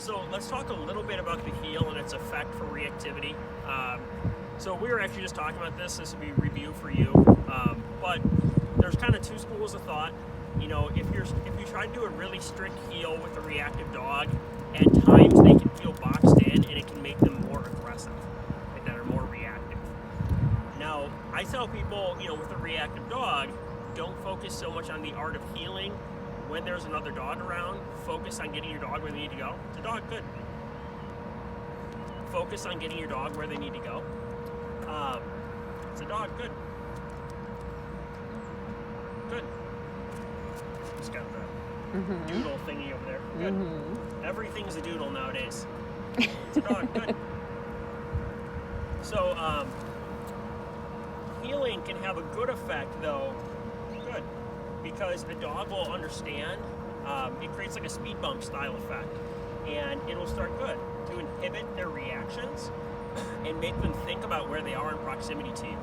So let's talk a little bit about the heel and its effect for reactivity. So we were actually just talking about this. This will be review for you. But there's kind of two schools of thought. You know, if you try to do a really strict heel with a reactive dog, at times they can feel boxed in and it can make them more aggressive, like that are more reactive. Now, I tell people, you know, with a reactive dog, don't focus so much on the art of heeling. When there's another dog around, focus on getting your dog where they need to go. It's a dog, good. Focus on getting your dog where they need to go. It's a dog, good. Good. Just got the doodle thingy over there. Good. Everything's a doodle nowadays. It's a dog, good. So, heeling can have a good effect, though. Good. Because a dog will understand. It creates like a speed bump style effect. And it'll start good to inhibit their reactions and make them think about where they are in proximity to you,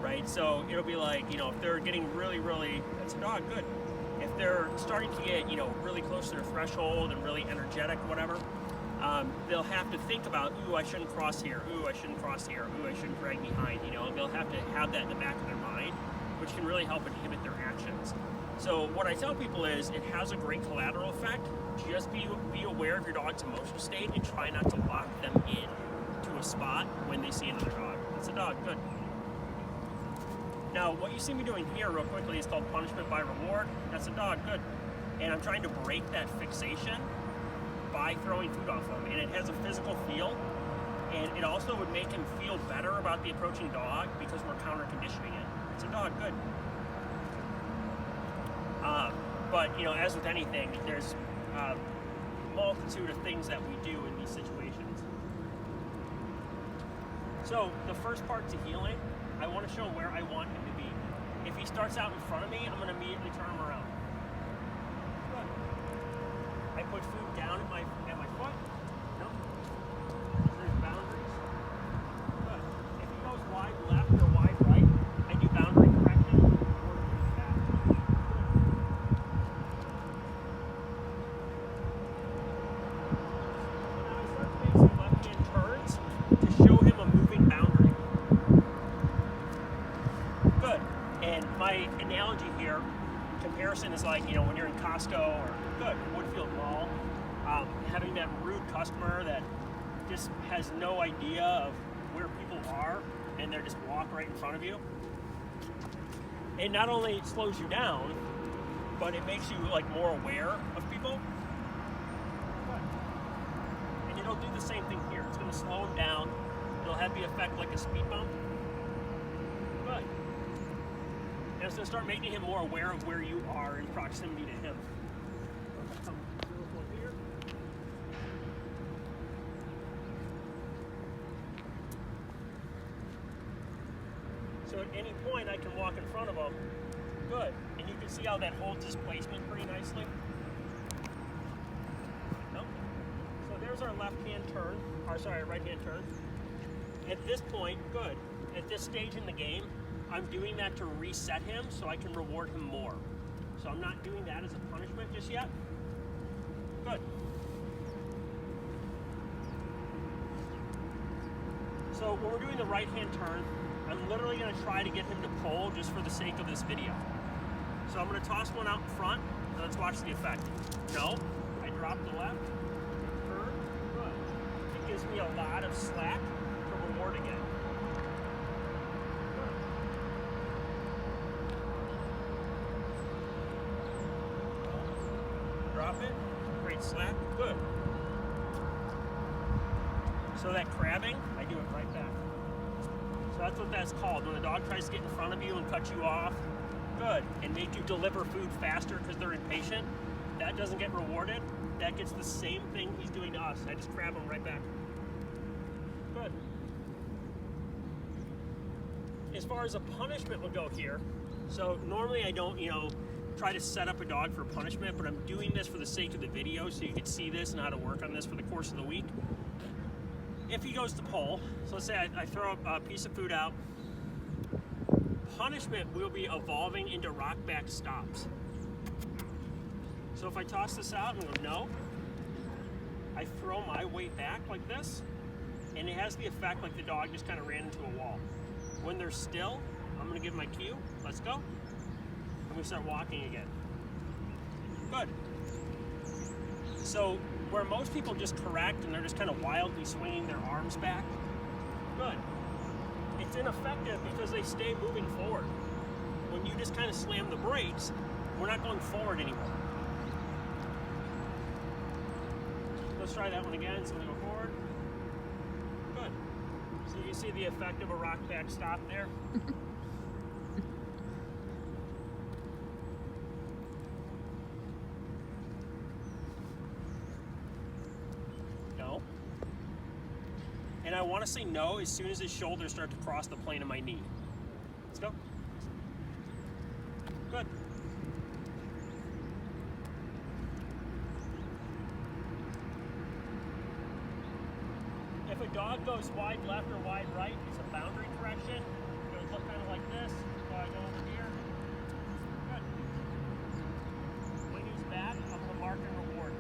right? So it'll be like, you know, if they're getting really, that's a dog, good. If they're starting to get, you know, really close to their threshold and really energetic, whatever, they'll have to think about, ooh, I shouldn't cross here, ooh, I shouldn't cross here, ooh, I shouldn't drag behind, you know, they'll have to have that in the back of their mind, which can really help inhibit their actions. So what I tell people is it has a great collateral effect. Just be aware of your dog's emotional state and try not to lock them in to a spot when they see another dog. It's a dog, good. Now, what you see me doing here real quickly is called punishment by reward. That's a dog, good. And I'm trying to break that fixation by throwing food off him. And it has a physical feel. And it also would make him feel better about the approaching dog because we're counter-conditioning it. It's a dog, good. But, you know, as with anything, there's a multitude of things that we do in these situations. So the first part to heeling, I want to show where I want him to be. If he starts out in front of me, I'm going to immediately turn him around. Good. I put food down at my foot. No. There's boundaries. Good. If he goes wide left or wide right, I do boundary correction or back. My analogy here, comparison is like, you know, when you're in Costco or Woodfield Mall, having that rude customer that just has no idea of where people are and they're just walk right in front of you. It not only slows you down, but it makes you like more aware of people. And it'll do the same thing here. It's going to slow them down. It'll have the effect like a speed bump. Good. And it's going to start making him more aware of where you are in proximity to him. So at any point I can walk in front of him. Good. And you can see how that holds his placement pretty nicely. Nope. So there's our left-hand turn, right-hand turn. At this point, good. At this stage in the game, I'm doing that to reset him so I can reward him more. So I'm not doing that as a punishment just yet. Good. So when we're doing the right-hand turn, I'm literally going to try to get him to pull just for the sake of this video. So I'm going to toss one out in front, and let's watch the effect. No, I drop the left, turn, good. It gives me a lot of slack to reward again. Drop it, great slack, good. So that crabbing, I do it right back. So that's what that's called. When a dog tries to get in front of you and cut you off, good, and make you deliver food faster because they're impatient, that doesn't get rewarded. That gets the same thing he's doing to us. I just grab him right back. Good. As far as a punishment will go here, so normally I don't, try to set up a dog for punishment, but I'm doing this for the sake of the video so you can see this and how to work on this for the course of the week. If he goes to pull, so let's say I throw a piece of food out, punishment will be evolving into rock back stops. So if I toss this out and go no, I throw my weight back like this, and it has the effect like the dog just kind of ran into a wall. When they're still, I'm gonna give them my cue, let's go, and we start walking again. Good. So where most people just correct and they're just kind of wildly swinging their arms back, good. It's ineffective because they stay moving forward. When you just kind of slam the brakes, we're not going forward anymore. Let's try that one again. So we go forward. Good. So you see the effect of a rock back stop there. No. And I want to say no as soon as his shoulders start to cross the plane of my knee. Let's go. Good. If a dog goes wide left or wide right, it's a boundary correction. It would look kind of like this. So I go over here. Good. When he's back, I'm going to mark and reward.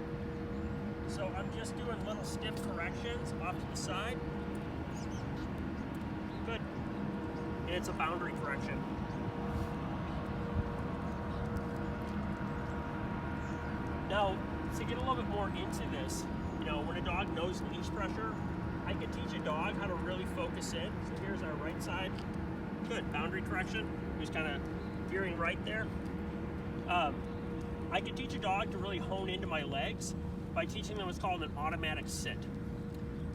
So I'm just doing little stiff corrections off to the side. Good. And it's a boundary correction. Now, to get a little bit more into this, when a dog knows leash pressure, I can teach a dog how to really focus in. So here's our right side. Good, boundary correction. Just kind of veering right there. I can teach a dog to really hone into my legs by teaching them what's called an automatic sit.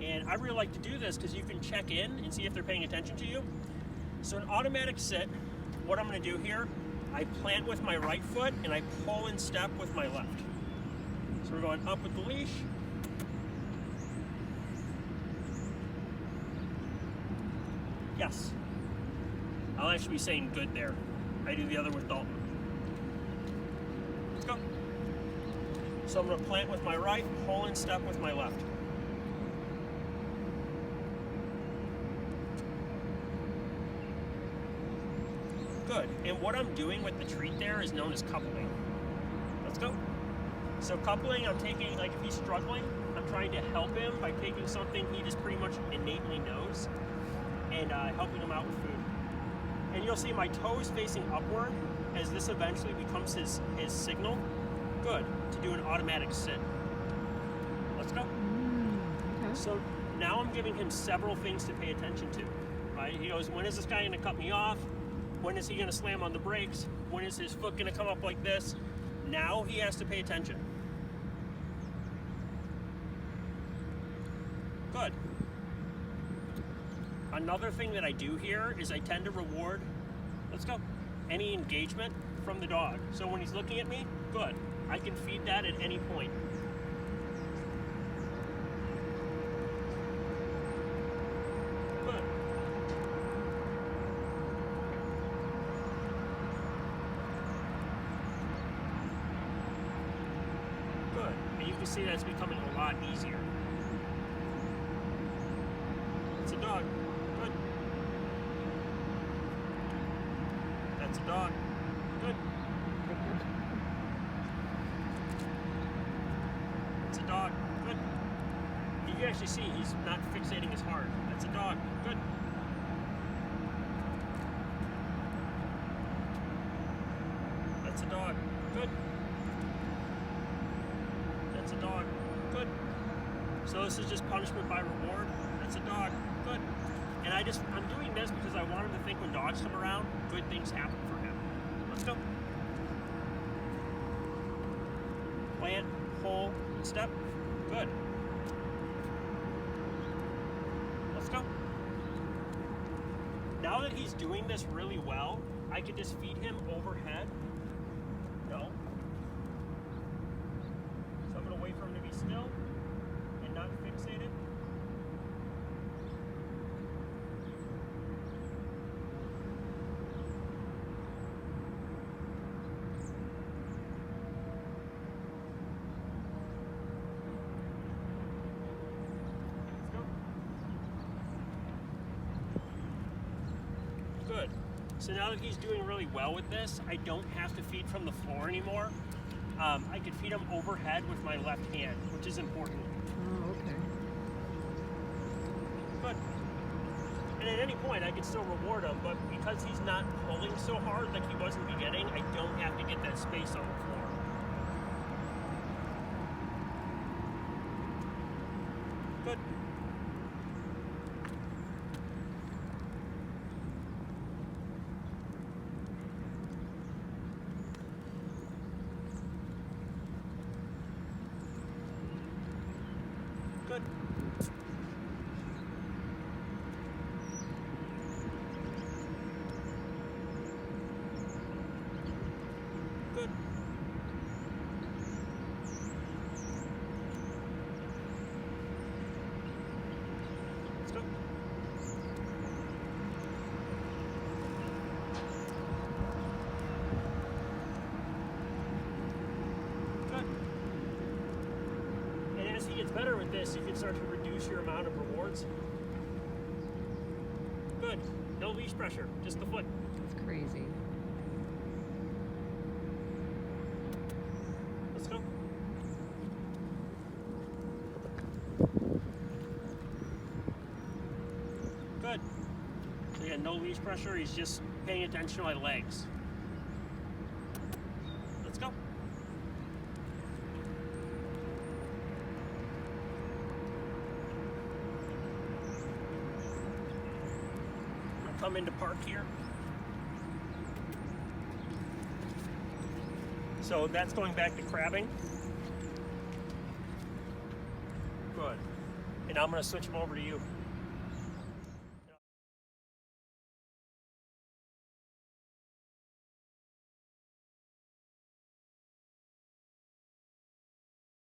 And I really like to do this because you can check in and see if they're paying attention to you. So an automatic sit, what I'm going to do here, I plant with my right foot and I pull in step with my left. So we're going up with the leash. Yes. I'll actually be saying good there. I do the other with Dalton. Let's go. So I'm going to plant with my right, pull in step with my left. Good. And what I'm doing with the treat there is known as coupling. Let's go. So coupling, I'm taking, like if he's struggling, I'm trying to help him by taking something he just pretty much innately knows and helping him out with food. And you'll see my toes facing upward as this eventually becomes his signal. Good. To do an automatic sit. Let's go. Okay. So now I'm giving him several things to pay attention to. Right? He goes, when is this guy going to cut me off? When is he going to slam on the brakes? When is his foot going to come up like this? Now he has to pay attention. Good. Another thing that I do here is I tend to reward, let's go, any engagement from the dog. So when he's looking at me, good. I can feed that at any point. Good. Good. And you can see that's becoming a lot easier. It's a dog. Good. That's a dog. Good. It's a dog. Good. You can actually see he's not fixating his heart. That's a dog. Good. That's a dog. Good. That's a dog. Good. So this is just punishment by reward. That's a dog. Good. And I'm doing this because I want him to think when dogs come around, good things happen for him. Let's go. Plant, pull, step. Good. Let's go. Now that he's doing this really well, I can just feed him overhead. No. So I'm going to wait for him to be still and not fixated. Good. So now that he's doing really well with this, I don't have to feed from the floor anymore. I could feed him overhead with my left hand, which is important. Good. And at any point, I could still reward him, but because he's not pulling so hard like he was in the beginning, I don't have to get that space on the floor. Good. Good. Good. Let's go. Good. And as he gets better with this, you can start to reduce your amount of rewards. Good. No leash pressure, just the foot. That's crazy. Let's go. Good. So yeah, no leash pressure. He's just paying attention to my legs. Let's go. I'll come into park here. So that's going back to crabbing. Good. And I'm going to switch him over to you.